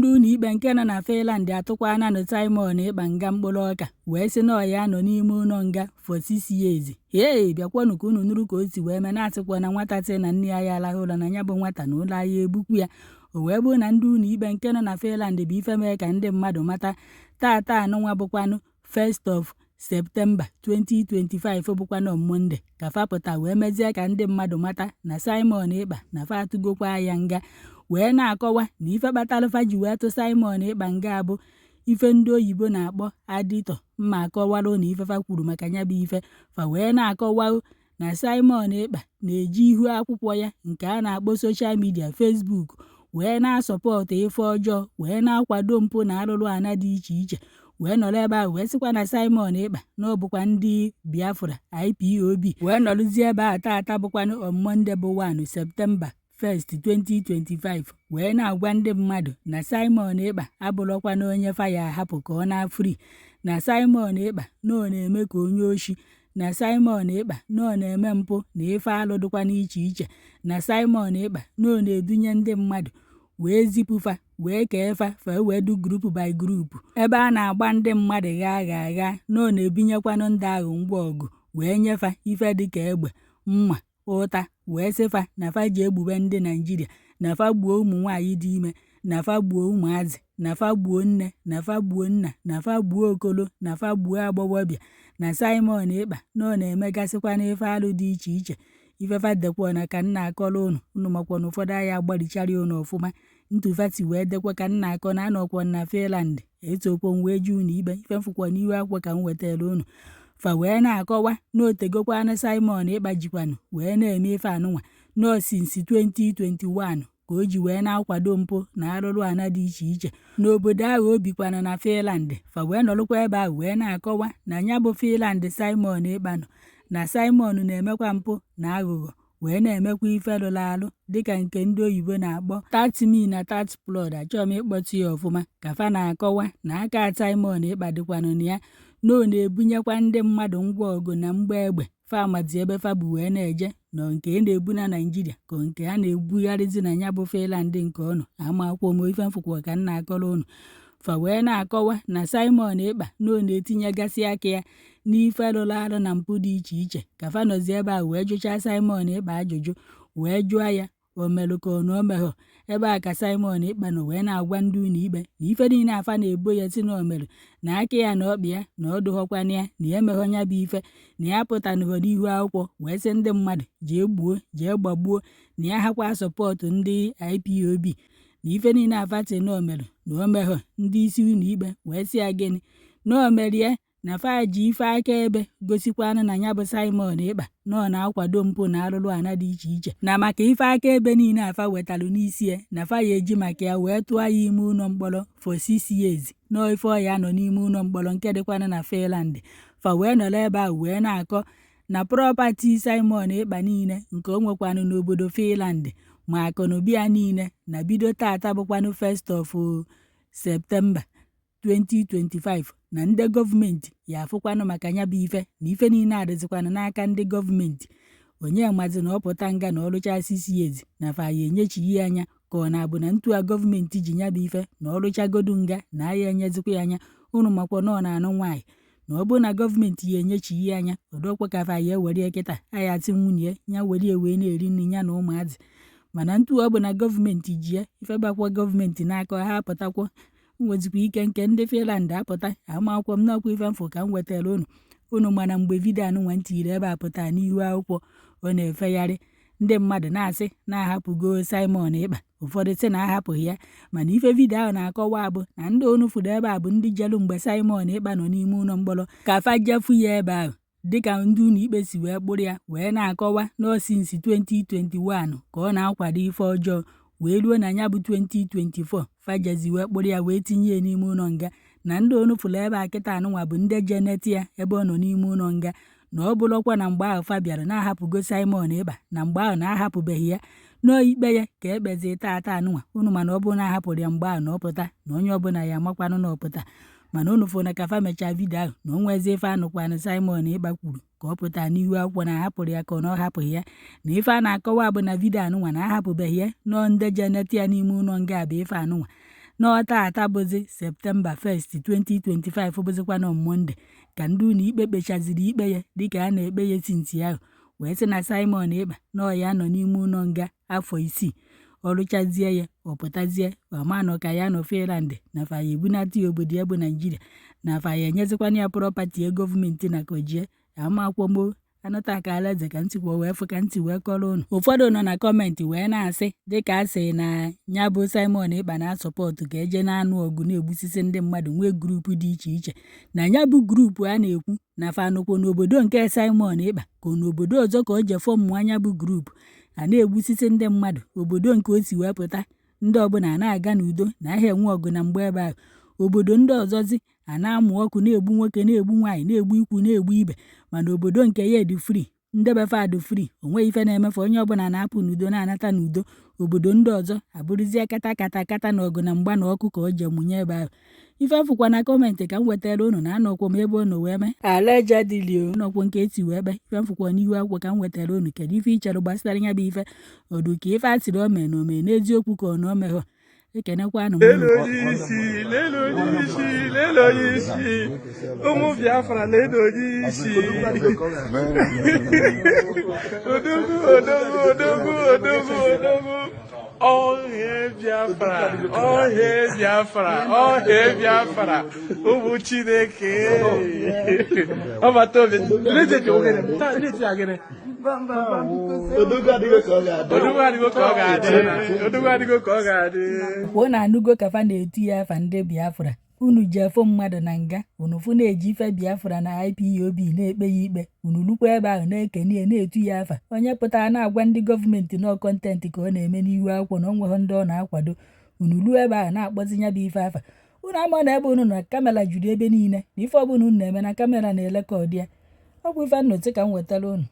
ndị ụlọ ikpe nke nọ na Finland atụkwana nụ Simon Ekpa nga mkpụrụ ọka wee sị na ya nọ n'ime ụlọ nga for 6 years. Bịakwanụ ka unu nụrụ ka o si wee mee na-asịkwa na nwata sị na nne ya arahụ ụra na ya bụ nwata na ụlọ ya egbukwu ya. O wee bụrụ na ndị ụlọ ikpe nke nọ na Finland bụ ife mee ka ndị mmadụ mata tata anụnwa bụkwanụ 1st of Septemba 2025 bụkwanụ Monde ka fapụta wee mezie ka ndị mmadụ mata na Simon Ekpa na fa atụgokwa ya nga wee na-akọwa na ife kpatalụfa ji wee tụ Simon Ekpa nga bụ ife ndị oyibo na-akpọ adịtọ mma akọwalụ na ifefa kwuru maka ya bụ ife fa wee na-akọwa na Simon Ekpa na-eji ihu akwụkwọ ya nke a na-akpọ soshal midia Facebook wee na-asọpọtụ ife ọjọọ wee na-akwado mpụ na arụrụ ana dị iche iche wee nọrọ ebe ahụ wee sịkwa na Simon Ekpa na ọ bụkwa ndị Biafra IPOB wee nọrụzie ebe a tata bụkwanụ on Monde bụ 1 Septemba 1st 2025 wee na-agwa ndị mmadụ na Simon Ekpa abụrụkwana onye faya ahapụ ka ọ na-afri, na Simon Ekpa na ọ na-eme ka onye oshi, na Simon Ekpa na ọ na-eme mpụ na ife alụ dịkwa n'iche iche, na Simon Ekpa na ọ na-edunye ndị mmadụ wee zipụfa wee kee fa wee du grupu by grupu ebe a na-agba ndị mmadụ agha na ọ na-ebinyekwanụ ndị ahụ ngwa ọgụ wee nyefa ife dịka egbe, mma, ụta wee sịfa na fa ji egbube ndị Naijiria, na fa gbuo ụmụ nwaanyị dị ime, na fa gbuo ụmụazị, na fa gbuo nne, na fa gbuo nna, na fa gbuo okolo, na fa gbuo agbọghọbịa, na Simon Ekpa na ọ na-emegasịkwa n'ife alụ dị iche iche. Ifefa dekwa na ka nna akọrọ unu makwa na ụfọdụ agha agbalichara unu ọfụma ntụfati wee dekwa ka nna akọ na anọkwa na Finland etokwo wee ju unu ibe ife mfụkwa n'ihu akwụkwọ ka m wetara unu fa wee na-akọwa na otegokwana Simon Ekpa jikwanụ wee na-eme ife anụnwa nọ since 2021 ka o ji wee na-akwado mpụ na arụrụ ana dị iche iche n'obodo ahụ o bikwana na Finland. Fa wee nọrụkwa ebe ahụ wee na-akọwa na ya bụ Finland Simon Ekpa nọ na Simon na-emekwa mpụ na aghụghọ wee na-emekwa ife lụrụ alụ dịka nke ndị oyibo na-akpọ tax me na tax plot. Achọrọ m ịkpọtụ ya ọfụma ka fa na-akọwa na aka Simon Ekpa dịkwanụ na ya na ọ na-ebunyekwa ndị mmadụ ngwa ọgụ na mgba egbe fa amazi ebe fa bụ wee na-eje na nke na-ebu na Naijiria ka nke a na-ebugharịzi na ya bụ Finland nke ọnụ amakwụkwọ m ife mfụkwa ka nna akọrọ unu. Fa wee na-akọwa na Simon Ekpa na ọ na-etinyegasị aka ya n'ife lụrụ alụ na mpụ dị iche iche ka fa nọzi ebe ahụ wee jụchaa Simon Ekpa ajụjụ wee jụọ ya o merụ ka ọ na o meghọ. Ebe a ka Simon Ekpa nọ wee na-agwa ndị ụlọ ikpe na ife niile afa na-ebo ya si na o merụ na aka ya na ọkpị ya na ọ dụghọkwana ya na ya emeghọ ya bụ ife na ya pụtanụghọ n'ihu akwụkwọ wee sị ndị mmadụ jee gbuo jee gbagbuo na ya hakwa sọpọtụ ndị IPOB na ife niile afati na o merụ na o meghọ. Ndị isi ụlọ ikpe wee sị ya gịnị na o merie na fa ji ife akaebe gosikwanụ na ya bụ Simon Ekpa na ọ na-akwado mpụ na arụrụ ana dị iche iche na maka ife akaebe niile afa wetalụ n'isi ya na fa ya eji maka ya wee tụọ ya ime ụlọ mkpọrọ for 6 years na ife ọya nọ n'ime ụlọ mkpọrọ nke dịkwana na Finland. Fa wee nọrọ ebe ahụ wee na-akọ na prọpati Simon Ekpa niile nke o nwekwanụ n'obodo Finland ma akụnụba ya niile na bido tata bụkwanụ 1st of Septemba 2025 na ndị gọọmenti ya afụkwanụ maka ya bụ ife na ife niile adịzikwanụ n'aka ndị gọọmenti. Onye mazi na ọ pụta nga na ọrụcha 6 years na fa ya enyechighị anya ka ọ na-abụ na ntụa gọọmenti ji ya bụ ife na ọrụchagodu nga na aya enyezikwa ya anya. Unu makwa na ọ na-anụ nwaanyị na ọ bụ na gọọmenti ya enyechighị anya ọdọkwa ka fa ya ewere kịta aya atị nwunye ya were wee na-eri nri ya na ụmụazị. Mana ntụ ọ bụ na gọọmenti ji ya ife gbakwa gọọmenti n'aka ha apụtakwa nwezikwa ike nke ndị Finland apụta amakwụkwọ m n'ọkwa ife mfụ ka m wetara unu mana mgbe vidio anụnwa ntiri ebe a pụta n'ihu akwụkwọ ọ na-efegharị ndị mmadụ na-asị na-ahapụgo Simon Ekpa, ụfọdụ sị na ahapụghị ya mana ife vidio ahụ na-akọwa abụ na ndị onufụrụ ebe a bụ ndị jelu mgbe Simon Ekpa nọ n'ime ụlọ mkpọrọ ka fa jefu ya ebe ahụ dịka ndị ụlọ ikpe si wee kpụrụ ya wee na-akọwa na since 2021 ka ọ na-akwado ife ọjọọ wee ruo na ya bụ 2024 fajazi wee kpụrụ ya wee tinye ya n'ime ụlọ nga na ndị onufụrụ ebe a kịta anụnwa bụ ndị jeneti ya ebe ọ nọ n'ime ụlọ nga na ọ bụrụkwa na mgbe ahụ fa bịara na-ahapụgo Simon Ekpa na mgbe ahụ na-ahapụbeghị ya n'ikpe ya ka ekpezi tata anụnwa. Unu mana ọ bụ na ahapụrụ ya mgbe ahụ na ọpụta na onye ọbụla ya amakwanụ na ọpụta mana unu fụrụ na ka fa mechaa vidio ahụ na o nwezi ife anụkwanụ Simon Ekpa kwuru ka ọ pụta n'ihu akwụkwọ na ahapụrụ ya ka ọ na ọ hapụghị ya na ife a na-akọwa bụ na vidio anụnwa na ahapụbeghị ya nọ ndị jeneti ya n'ime ụlọ nga bụ ife anụnwa n'ọta atabụzi Septemba 1, 2025 bụzikwa na Mọnde ka ndị ụlọ ikpe kpechaziri ikpe ya dịka a na-ekpe ya tinti ahụ wee sị na Simon Ekpa na ọ ya nọ n'ime ụlọ nga afọ 6 ọ rụchazie ya ọ pụtazie ọmanụ ka ya nọ Finland na fa ya ebunata ya obodo ya bụ Naijiria na fa ya enyezikwana ya prọpati ya gọọmenti na kojie amakwụmo anụta aka alaeze ka ntị kwuo wee fụ ka ntị wee kọrọ unu. Ụfọdụ nọ na kọmentị wee na-asị dịka a sị na ya bụ Simon Ekpa na-asọpọtụ ka eje na-anụ ọgụ na-egbusisi ndị mmadụ nwee grupu dị iche iche na ya bụ grupu a na-ekwu na fanụkwo n'obodo nke Simon Ekpa ka n'obodo ọzọ ka o je fọmụ anya bụ grupu a na-egbusisi ndị mmadụ obodo nke o si wee pụta ndị ọbụla na-aga n'udo na ahịa enwe ọgụ na mgbe ebe ahụ obodo ndị ọzọzi a na-amụ ọkụ na-egbu nwoke na-egbu nwaanyị na-egbu ikwu na-egbu ibe mana obodo nke ya dị fri ndị befe adụ fri onwe ife na-emefe onye ọbụla na-apụ n'udo na-anata n'udo obodo ndị ọzọ abụrụzie kata na ọgụ na mgba na ọkụ ka o je mụnye ebe ahụ ife fụkwa na kọmentị ka m wetara unu na anọkwa m ebe unu wee mee alejadilio nọkwa nke eti wee be ife fụkwa n'ihu akwụkwọ ka m wetara unu kedu ife ichere gbasara ya bụ ife ọdụ ka ife asịrị ome na ome n'eziokwu ka ọ na omehọ ekenekwanụ ụmụ Biafra odogwu Biafra ụmụ Chineke ọbata obi odogwu adịgo ka ọ ga-adị kwuo na anụgo kafa na-etu ya afa ndị Biafra unu ji efo mmadụ na nga unu fụ na-eji ife Biafra na IPOB na-ekpe ya ikpe unu lukwa ebe ahụ na-ekene ya na-etu ya afa onye pụtara na-agwa ndị gọọmenti nọ kọntentị ka ọ na-eme n'ihu akwụkwọ na ọ nweghị ndị ọ na-akwado unu luo ebe ahụ na-akpọzi ya bụ ife afa unu ama na ebe unu na kamera juru ebe niile na ife ọbụla unu na-eme na kamera na-elekọdụ ya ọ bụ ife nnọtị ka m wetara unu